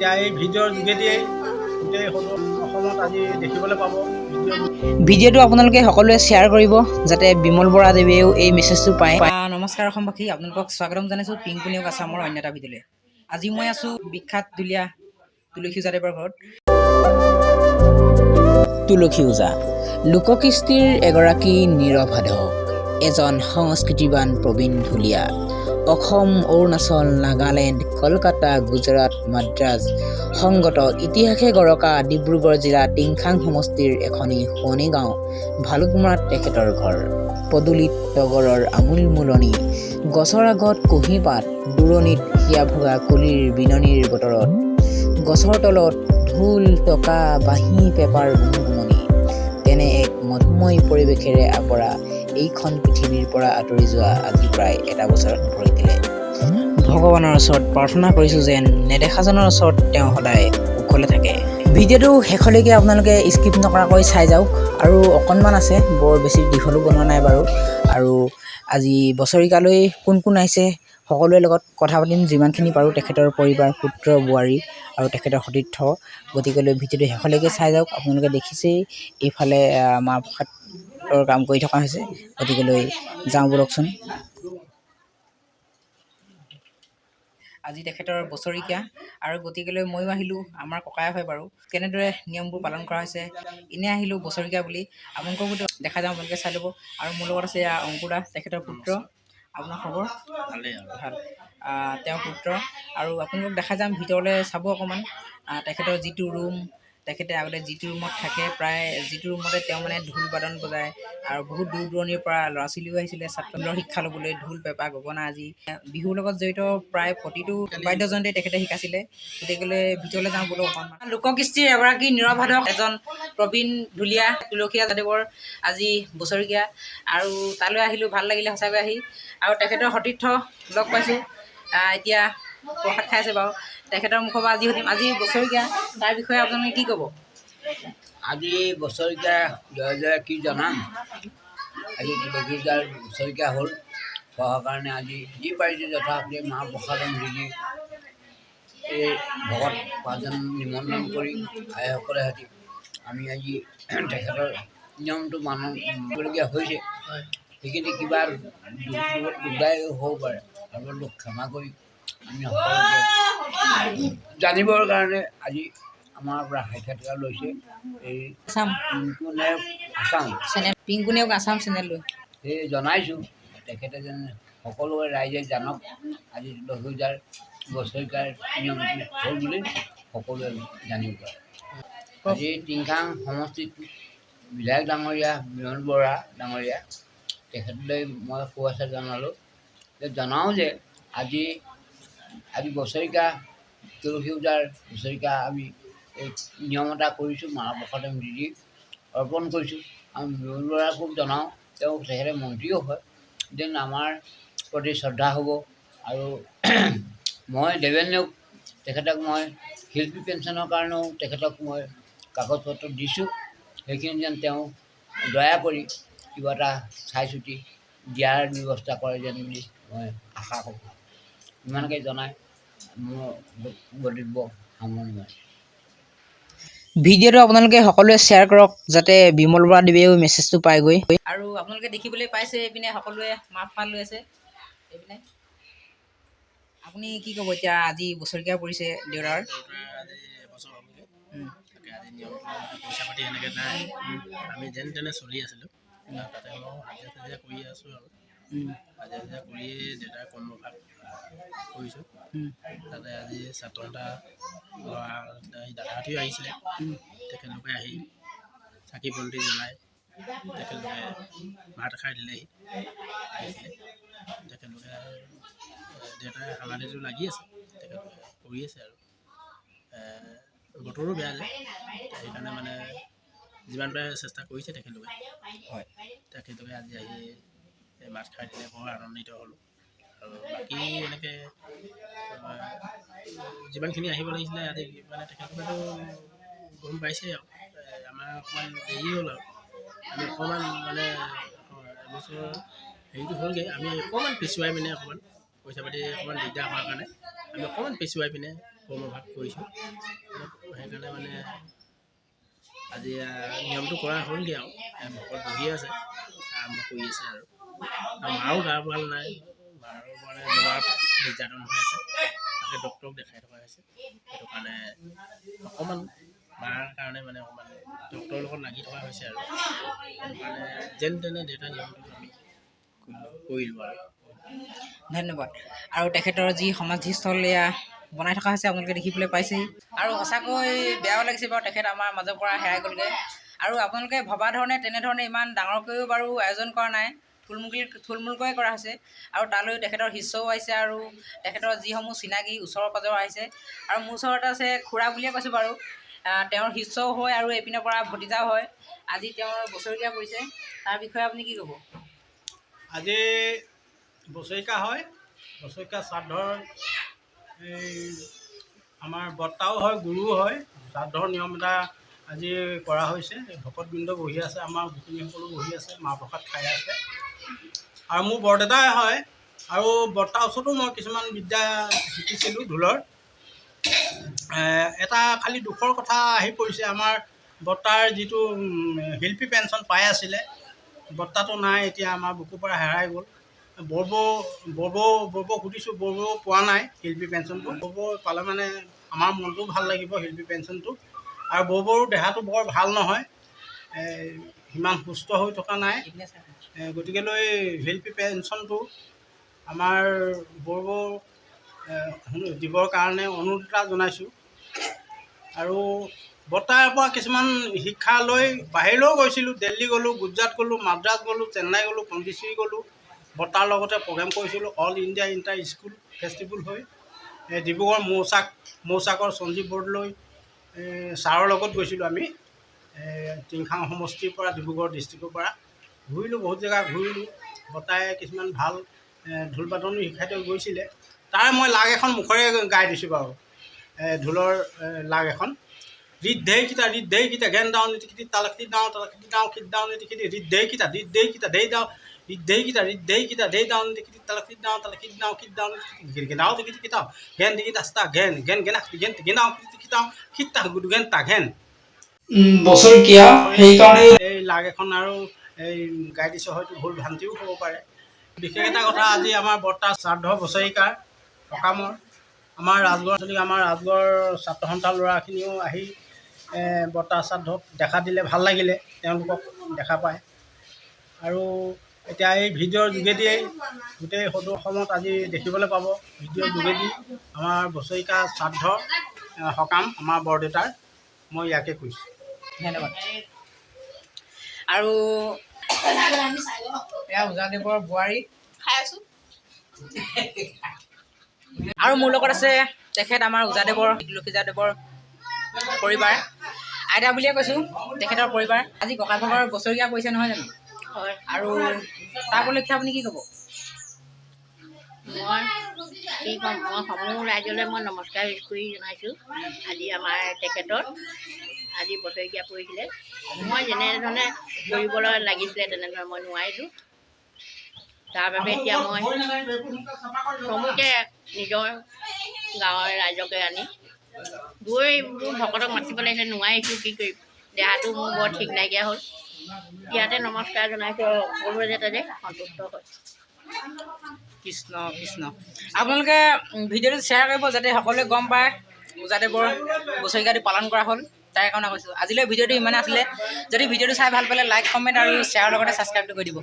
এতিয়া এই ভিডিঅ'ৰ যোগেদিয়ে গোটেই অসমত আজি দেখিবলৈ পাব। ভিডিঅ'টো আপোনালোকে সকলোৱে শ্বেয়াৰ কৰিব যাতে বিমল বৰা দেৱেও এই মেছেজটো পায়। নমস্কাৰ অসমবাসী, আপোনালোকক স্বাগতম জনাইছোঁ পিংকু নিউজ আছামৰ অন্য এটা ভিডিঅ'লৈ। আজি মই আছোঁ বিখ্যাত দুলীয়া তুলসী ওজাদেৱৰ ঘৰত। তুলসী ওজা লোককৃষ্টিৰ এগৰাকী নীৰৱ সাধক, এজন সংস্কৃতিবান প্ৰবীণ ঢুলীয়া। অসম, অৰুণাচল, নাগালেণ্ড, কলকাতা, গুজৰাট, মাদ্ৰাজ সংগত ইতিহাসে গৰকা ডিব্ৰুগড় জিলা টিংখাং সমষ্টিৰ এখনি শুৱনি গাঁও ভালুকমৰাত তেখেতৰ ঘৰ। পদূলিত তগৰৰ আমোল মোলনি, গছৰ আগত কুঁহিপাত, দূৰণিত হিয়া ভগা কুলিৰ বিননিৰ বতৰত, গছৰ তলত ঢোল, টকা, বাঁহী, পেপাৰ গুণগুমনি। তেনে এক মধুময় পৰিৱেশেৰে আৱৰা এইখন পৃথিৱীৰ পৰা আঁতৰি যোৱা আজি প্ৰায় এটা বছৰত ভৰি দিলে। ভগৱানৰ ওচৰত প্ৰাৰ্থনা কৰিছোঁ যেন নেদেখাজনৰ ওচৰত তেওঁ সদায় কুশলে থাকে। ভিডিঅ'টো শেষলৈকে আপোনালোকে স্কিপ নকৰাকৈ চাই যাওক। আৰু অকণমান আছে, বৰ বেছি দীঘলো বনোৱা নাই বাৰু। আৰু আজি বছৰিকালৈ কোন কোন আহিছে সকলোৰে লগত কথা পাতিম যিমানখিনি পাৰোঁ, তেখেতৰ পৰিবাৰ, পুত্ৰ, বোৱাৰী আৰু তেখেতৰ সতীৰ্থ। গতিকেলৈ ভিডিঅ'টো শেষলৈকে চাই যাওক। আপোনালোকে দেখিছেই এইফালে মাহ প্ৰসাদৰ কাম কৰি থকা হৈছে। গতিকেলৈ যাওঁ বলকচোন। আজি তেখেতৰ বছৰিকীয়া আৰু গতিকেলৈ ময়ো আহিলোঁ, আমাৰ ককাই হয় বাৰু। কেনেদৰে নিয়মবোৰ পালন কৰা হৈছে এনেই আহিলোঁ বছৰিকীয়া বুলি। আপোনালোকৰ গোটেই দেখা যাওঁ, আপোনালোকে চাই ল'ব। আৰু মোৰ লগত আছে অংকুৰ দা, তেখেতৰ পুত্ৰ। আপোনাৰ খবৰ? ভালেই আৰু ভাল। তেওঁৰ পুত্ৰ। আৰু আপোনালোকক দেখা যাম ভিতৰলৈ চাব অকণমান। তেখেতৰ যিটো ৰুম, তেখেতে আগতে যিটো ৰুমত থাকে, প্ৰায় যিটো ৰুমতে তেওঁ মানে ঢোল বাদন বজায়। আৰু বহুত দূৰ দূৰণিৰ পৰা ল'ৰা ছোৱালীও আহিছিলে ছাত্ৰৰ শিক্ষা ল'বলৈ। ঢোল, পেঁপা, গগনা আজি বিহুৰ লগত জড়িত প্ৰায় প্ৰতিটো বাদ্যযন্ত্ৰই তেখেতে শিকাইছিলে। গতিকেলৈ ভিতৰলৈ যাওঁ বোলো অকণমান। লোককৃষ্টিৰ এগৰাকী নীৰৱ সাধক, এজন প্ৰবীণ ঢুলীয়া তুলসী ওজাদেৱৰ আজি বছৰিকীয়া। আৰু তালৈ আহিলোঁ, ভাল লাগিলে সঁচাকৈ আহি। আৰু তেখেতৰ সতীৰ্থ লগ পাইছোঁ, এতিয়া প্ৰসাদ খাই আছে বাৰু। তেখেতৰ মুখৰ পৰা আজি সুধিম, আজি বছৰিকীয়া, তাৰ বিষয়ে আপোনালোকে কি ক'ব? আজি বছৰিকীয়া জয় জয় কি জনাম। আজি তুলসী ওজাৰ বছৰিকীয়া হ'ল হোৱাৰ কাৰণে আজি যি পাৰিছোঁ যথাশক্তি মাহ প্ৰসাদন দি এই ভকত পাঁচজন নিমন্ত্ৰণ কৰি আইসকলে সৈতে আমি আজি তেখেতৰ নিয়মটো মানিবলগীয়া হৈছে। সেইখিনি কিবা দুটাই হ'ব পাৰে, আৰু ক্ষমা কৰি আমি সকলোকে জানিবৰ কাৰণে আজি আমাৰ পৰা সাক্ষাৎকাৰ লৈছে এই পিংকু নেওগ আছাম চেনেললৈ। সেই জনাইছোঁ তেখেতে যেন সকলোৱে ৰাইজে জানক আজি তুলসী ওজাৰ বছৰিকাৰ নিয়মটি হ'ল বুলি সকলোৱে জানিব পাৰে। আজি টিংখাং সমষ্টিত বিধায়ক ডাঙৰীয়া বিমল বৰা ডাঙৰীয়া, তেখেতলৈ মই শুভেচ্ছা জনালোঁ। জনাওঁ যে আজি বছৰিকা তুলসী ওজাৰ বছৰিকা আমি এই নিয়ম এটা কৰিছোঁ, মাহ প্ৰসাদন দি অৰ্পণ কৰিছোঁ। আমি বিমল বৰাকো জনাওঁ, তেখেতে মন্ত্ৰীও হয়, যেন আমাৰ প্ৰতি শ্ৰদ্ধা হ'ব। আৰু মই দেৱেন নেওগ, তেখেতক মই শিল্পী পেঞ্চনৰ কাৰণেও তেখেতক মই কাগজ পত্ৰ দিছোঁ। সেইখিনি যেন তেওঁ দয়া কৰি কিবা এটা চাই চিতি দিয়াৰ ব্যৱস্থা কৰে যেন বুলি মই আশা কৰোঁ। ইমানকে জনাই মোৰ বক্তব্য সামৰণি মাৰিছোঁ। ভিডিঅ'টো আপোনালোকে সকলোৱে শ্বেয়াৰ কৰক যাতে বিমল বৰা দেৱেও মেছেজটো পায়গৈ। আৰু আপোনালোকে দেখিবলৈ পাইছে এইপিনে সকলোৱে মাহ প্ৰসাদ লৈ আছে। এইপিনে আপুনি কি ক'ব এতিয়া? আজি বছৰিকীয়া পৰিছে দেউতাৰ। আজি নিয়মটো পইচা পাতি এনেকৈ নাই, আমি যেনে তেনে চলি আছিলোঁ। তাতে মই হাজিৰা কৰি আছোঁ আৰু হাজিৰা কৰিয়ে দেউতাৰ কৰ্মভাগ কৰিছোঁ। তাতে আজি ছাত্ৰতা ল'ৰা দাদাহঁতেও আহিছিলে, তেখেতলোকে আহি চাকি বন্তি জ্বলাই তেখেতলোকে ভাত খাই দিলেহি আহিছিলে। তেখেতলোকে দেউতাই সামাজিকটো লাগি আছে, তেখেতলোকে কৰি আছে। আৰু বতৰো বেয়া যে, সেইকাৰণে মানে যিমান পাৰে চেষ্টা কৰিছে তেখেতলোকে। হয়, তেখেতলোকে আজি আহি মাছ খাই দিলে, বৰ আনন্দিত হ'লোঁ। আৰু বাকী এনেকৈ যিমানখিনি আহিব লাগিছিলে আজি মানে তেখেতলোকেতো গম পাইছেই আৰু আমাৰ অকণমান দেৰি হ'ল। আৰু আমি অকণমান মানে এবছৰ হেৰিটো হ'লগৈ, আমি অকণমান পিছুৱাই পিনে অকণমান পইচা পাতি অকণমান দিগদাৰ হোৱাৰ কাৰণে আমি অকণমান পিছুৱাই পিনে কৰ্মভাগ কৰিছোঁ। সেইকাৰণে মানে আজি নিয়মটো কৰা হ'লগৈ আৰু ভকত বহি আছে, আৰম্ভ কৰি আছে আৰু মাৰো গা ভাল নাই, মাৰো মানে বেমাৰত নিৰ্যাতন হৈ আছে, তাকে ডক্তৰক দেখাই থকা হৈছে। সেইটো কাৰণে অকণমান মাৰ কাৰণে মানে অকণমান ডক্তৰৰ লগত লাগি থকা হৈছে আৰু সেইটো কাৰণে যেন তেনে দেউতা নিয়মটো আমি কৰিলোঁ আৰু। ধন্যবাদ। আৰু তেখেতৰ যি সমাধিস্থল এয়া বনাই থকা হৈছে আপোনালোকে দেখিবলৈ পাইছেই। আৰু সঁচাকৈ বেয়াও লাগিছে বাৰু, তেখেত আমাৰ মাজৰ পৰা হেৰাই গ'লগৈ। আৰু আপোনালোকে ভবা ধৰণে তেনেধৰণে ইমান ডাঙৰকৈও বাৰু আয়োজন কৰা নাই, থুলমূলকৈ কৰা হৈছে। আৰু তালৈ তেখেতৰ শিষ্যও আহিছে আৰু তেখেতৰ যিসমূহ চিনাকি ওচৰৰ পাজৰৰ আহিছে। আৰু মোৰ ওচৰতে আছে খুৰা বুলিয়ে কৈছোঁ বাৰু, তেওঁৰ শিষ্যও হয় আৰু এইপিনৰ পৰা ভতিজাও হয়। আজি তেওঁৰ বছৰেকীয়া পৰিছে, তাৰ বিষয়ে আপুনি কি ক'ব? আজি বছৰেকীয়া হয়, বছৰেকীয়া শ্ৰাদ্ধৰ এই আমাৰ বৰ্তাও হয়, গুৰুও হয়। শ্ৰাদ্ধৰ নিয়ম এটা আজি কৰা হৈছে। ভকতবৃন্দ বহি আছে, আমাৰ গোপিনীসকলো বহি আছে, মাহ প্ৰসাদ খাই আছে। আৰু মোৰ বৰদেউতাই হয়, আৰু বৰ্তাৰ ওচৰতো মই কিছুমান বিদ্যা শিকিছিলোঁ ঢোলৰ। এটা খালি দুখৰ কথা আহি পৰিছে, আমাৰ বৰ্তাৰ যিটো শিল্পী পেঞ্চন পাই আছিলে, বৰ্তাটো নাই এতিয়া, আমাৰ বুকুৰ পৰা হেৰাই গ'ল। বৰবৌ সুধিছোঁ, বৰবৌ পোৱা নাই শিল্পী পেঞ্চনটো। বৰবৌ পালে মানে আমাৰ মনটোও ভাল লাগিব শিল্পী পেঞ্চনটো। আৰু বৰবৌৰ দেহাটো বৰ ভাল নহয়, সিমান সুস্থ হৈ থকা নাই, গতিকেলৈ শিল্পী পেঞ্চনটো আমাৰ বৰবৌ দিবৰ কাৰণে অনুৰোধ এটা জনাইছোঁ। আৰু বৰ্তাৰ পৰা কিছুমান শিক্ষা লৈ বাহিৰলৈও গৈছিলোঁ, দিল্লী গ'লোঁ, গুজৰাট গ'লোঁ, মাদ্ৰাছ গ'লোঁ, চেন্নাই গ'লোঁ, পণ্ডিচেৰী গ'লোঁ। বৰ্তাৰ লগতে প্ৰগ্ৰেম কৰিছিলোঁ, all India inter school festival হৈ। ডিব্ৰুগড় মৌচাকৰ সঞ্জীৱ বৰদলৈ ছাৰৰ লগত গৈছিলোঁ আমি, টিংখাং সমষ্টিৰ পৰা, ডিব্ৰুগড় ডিষ্ট্ৰিক্টৰ পৰা ঘূৰিলোঁ, বহুত জেগা ঘূৰিলোঁ। বৰ্তাই কিছুমান ভাল ঢোল বাদনো শিকাই থৈ গৈছিলে, তাৰে মই লাগ এখন মুখৰে গাই দিছোঁ বাৰু, ঢোলৰ লাগ এখন। ঋদ্ধেইকিটা ঘেন দাও নীতিকিটি তালকিটি দাও খিত দাও নীতিকিটি ঋদ্ধেইকিটা ধেই দাও ঋদ্ধেইকিটা ধেই দাও নীতিকিটি তালকিটি দাও খিত দাও গেনাও টিকিটি কিটাও ঘেন টিকি দাস্তা ঘেন গেনা ঘেন গেনাও কিটাও খিতা গুদু ঘেন তা ঘেন। বছৰেকীয়া সেইকাৰণে এই লাগ এখন আৰু এই গাই দিছোঁ, হয়তো ভুল ভ্ৰান্তিও হ'ব পাৰে। বিশেষ এটা কথা, আজি আমাৰ বৰ্তাৰ শ্ৰাদ্ধ বছৰেকীয়াৰ সকামৰ আমাৰ ৰাজগড়ৰ ছাত্ৰ সন্থাৰ ল'ৰাখিনিও আহি বৰ্তাৰ শ্ৰাদ্ধত দেখা দিলে, ভাল লাগিলে তেওঁলোকক দেখা পায়। আৰু এতিয়া এই ভিডিঅ'ৰ যোগেদিয়েই গোটেই সদৌ অসমত আজি দেখিবলৈ পাব, ভিডিঅ'ৰ যোগেদি আমাৰ বছৰেকীয়া শ্ৰাদ্ধ সকাম আমাৰ বৰদেউতাৰ। মই ইয়াকে কৈছোঁ। ধন্যবাদ। আৰু এয়া উজাদেৱৰ বোৱাৰী খাই আছোঁ। আৰু মোৰ লগত আছে তেখেত আমাৰ উজাদেৱৰ লক্ষীজাদেৱৰ পৰিবাৰ, আইতা বুলিয়ে কৈছোঁ, তেখেতৰ পৰিবাৰ। আজি ককাভাগৰ বছৰেকীয়া পৰিছে নহয় জানো? হয়। আৰু তাৰ উপলক্ষে আপুনি কি ক'ব? মই কি ক'ম, মই সমূহ ৰাইজলৈ মই নমস্কাৰ কৰি জনাইছোঁ। আজি আমাৰ তেখেতৰ আজি বছৰেকীয়া পৰিছিলে। মই যেনেধৰণে কৰিবলৈ লাগিছিলে তেনেধৰণে মই নোৱাৰিলোঁ। তাৰ বাবে এতিয়া মই চমুকৈ নিজৰ গাঁৱৰ ৰাইজকে আনি গৈ মোৰ ভকতক মাতিব লাগিছিলে, নোৱাৰিছোঁ, কি কৰিম, দেহাটো মোৰ বৰ ঠিক নাইকিয়া হ'ল। ইয়াতে নমস্কাৰ জনাইছোঁ আৰু সকলোৱে যাতে সন্তুষ্ট হয়। কৃষ্ণ কৃষ্ণ। আপোনালোকে ভিডিঅ'টো শ্বেয়াৰ কৰিব যাতে সকলোৱে গম পায় উজাদেৱৰ বছৰেকীয়াটো পালন কৰা হ'ল, তাৰ কাৰণে কৈছোঁ। আজিলৈ ভিডিঅ'টো ইমানে আছিলে। যদি ভিডিঅ'টো চাই ভাল পালে লাইক, কমেণ্ট আৰু শ্বেয়াৰৰ লগতে ছাবস্ক্ৰাইবটো কৰি দিব।